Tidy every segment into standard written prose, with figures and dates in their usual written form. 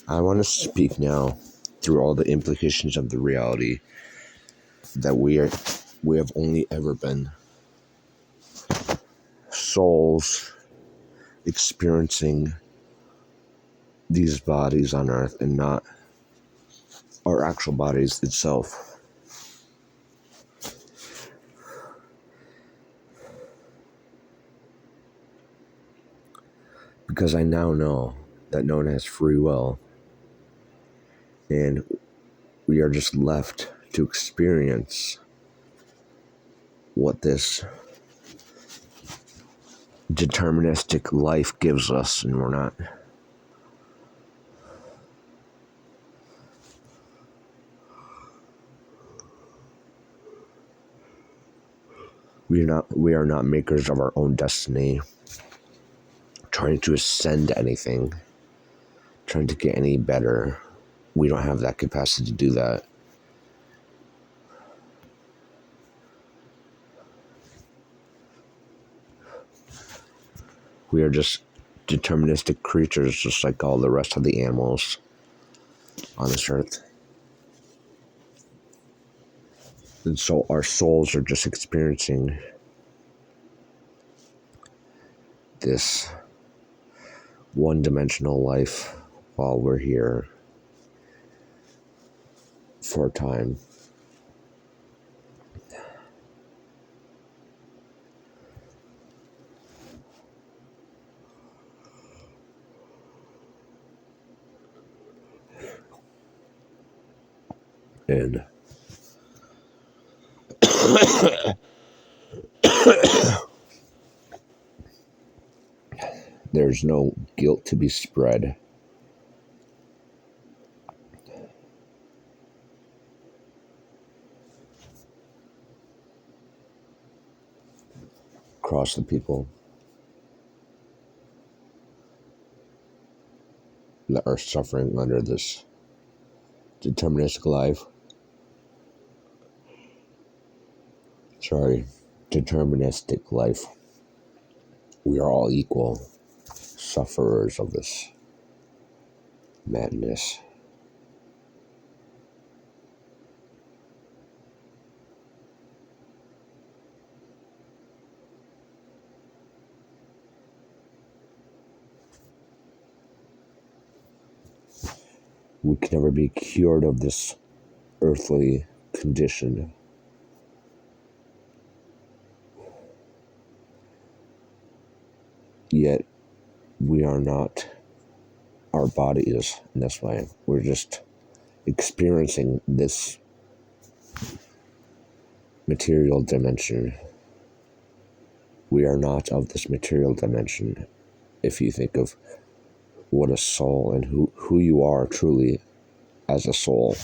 I want to speak now through all the implications of the reality that we have only ever been souls experiencing these bodies on earth and not our actual bodies itself. Because I now know that no one has free will, and we are just left to experience what this deterministic life gives us, and we're not. We are not makers of our own destiny, trying to ascend anything, trying to get any better. We don't have that capacity to do that. We are just deterministic creatures, just like all the rest of the animals on this earth. And so our souls are just experiencing this one-dimensional life while we're here for a time. And there's no guilt to be spread. Across the people that are suffering under this deterministic life. Deterministic life. We are all equal sufferers of this madness. We can never be cured of this earthly condition. Yet, we are not our body is in this way. We're just experiencing this material dimension. We are not of this material dimension. If you think of what a soul and who you are truly as a soul.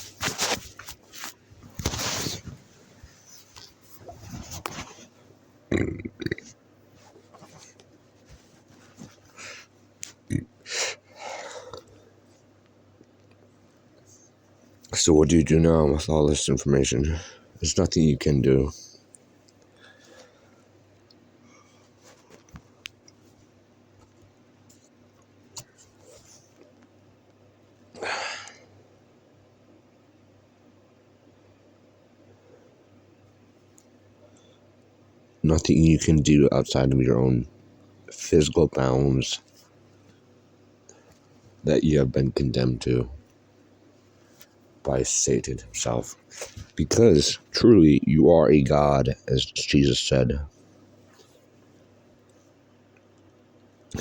So what do you do now with all this information? There's nothing you can do. Nothing you can do outside of your own physical bounds that you have been condemned to by Satan himself. Because truly you are a God, as Jesus said.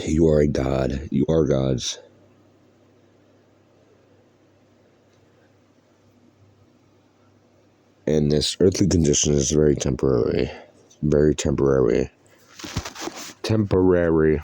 You are a God. You are gods. And this earthly condition is very temporary. Very temporary. Temporary.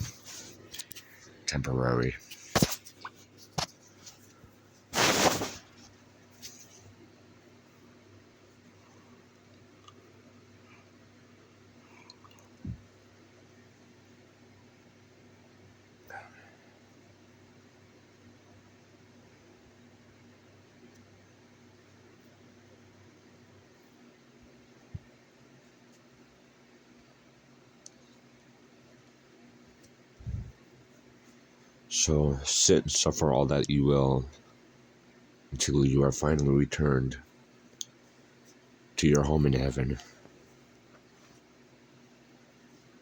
So sit and suffer all that you will. until you are finally returned to your home in heaven.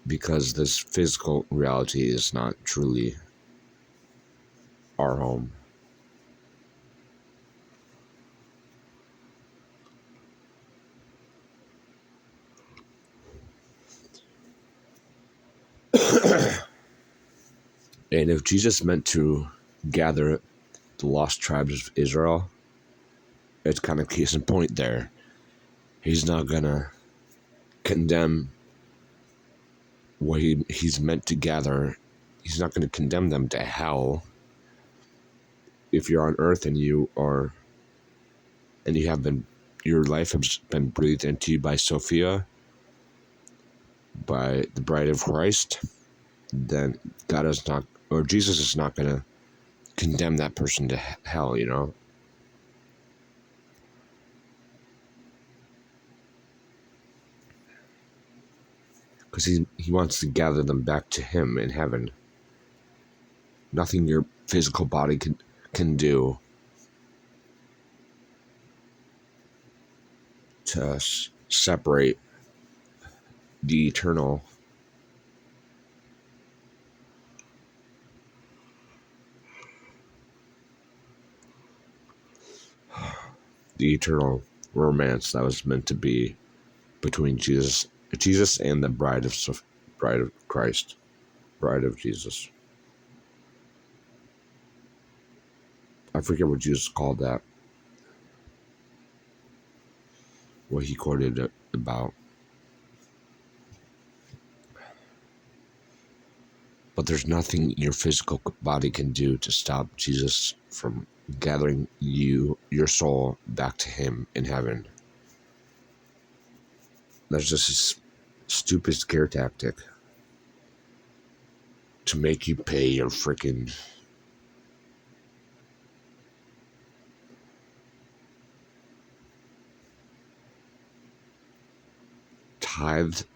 Because this physical reality is not truly our home. And if Jesus meant to gather the lost tribes of Israel, it's kind of case in point there. He's not gonna condemn what he's meant to gather. He's not gonna condemn them to hell. If you're on earth and you have been, your life has been breathed into you by Sophia, by the bride of Christ, then God is not, or Jesus is not gonna condemn that person to hell, because he wants to gather them back to him in heaven. Nothing your physical body can do to separate the eternal romance that was meant to be between Jesus and the bride of Christ, bride of Jesus. I forget what Jesus called that, what he quoted it about. But there's nothing your physical body can do to stop Jesus from gathering your soul back to him in heaven. There's just this stupid scare tactic to make you pay your freaking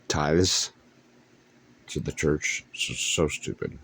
tithes to the church. It's so stupid.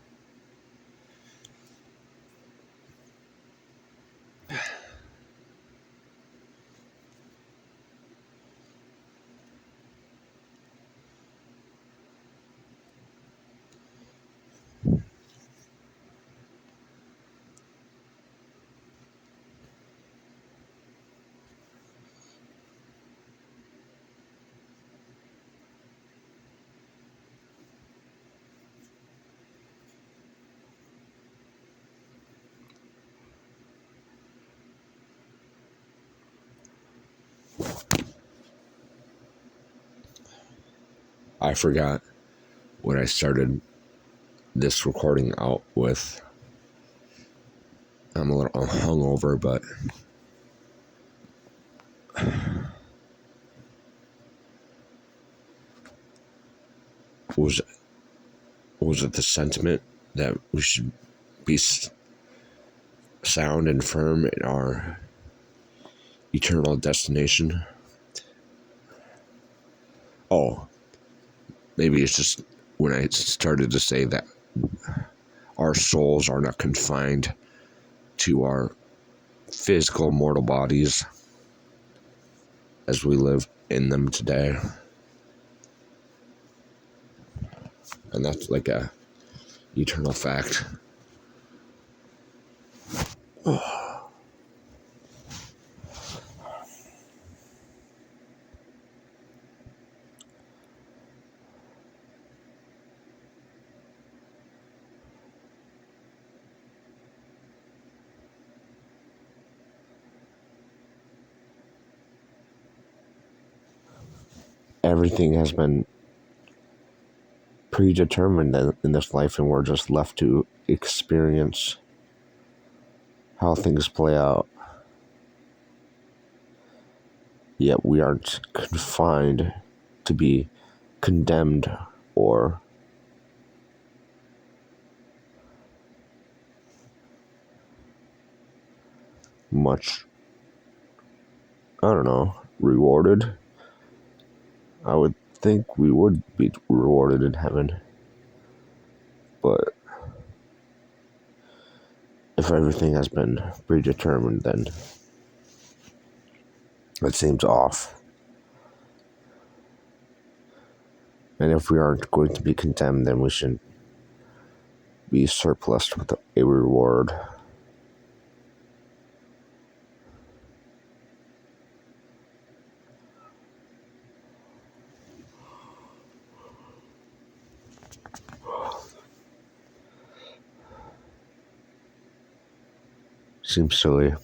I forgot what I started this recording out with. I'm a little hungover, but was it the sentiment that we should be sound and firm in our eternal destination? Oh, maybe it's just when I started to say that our souls are not confined to our physical mortal bodies as we live in them today. And that's like a eternal fact. Everything has been predetermined in this life, and we're just left to experience how things play out. Yet we aren't confined to be condemned or much, rewarded. I would think we would be rewarded in heaven. But if everything has been predetermined, then It seems off. And if we aren't going to be condemned, then we should be surplused with a reward. Seems silly.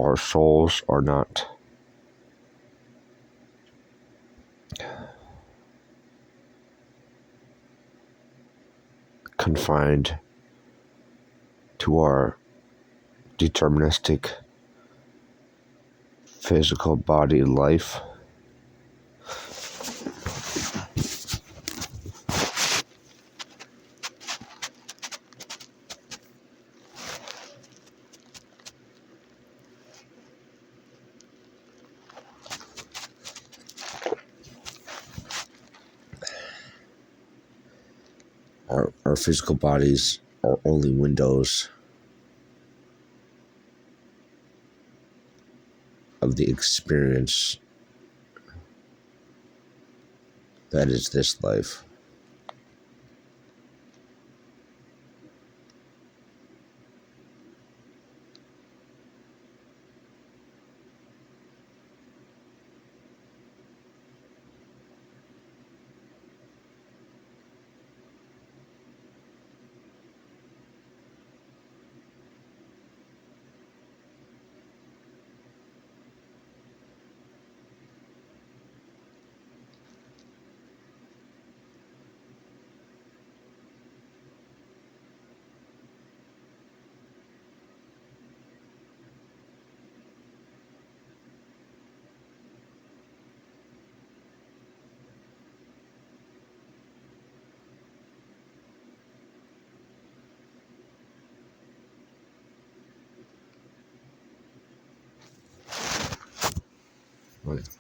Our souls are not confined to our deterministic physical body life. Our physical bodies are only windows of the experience that is this life. Right.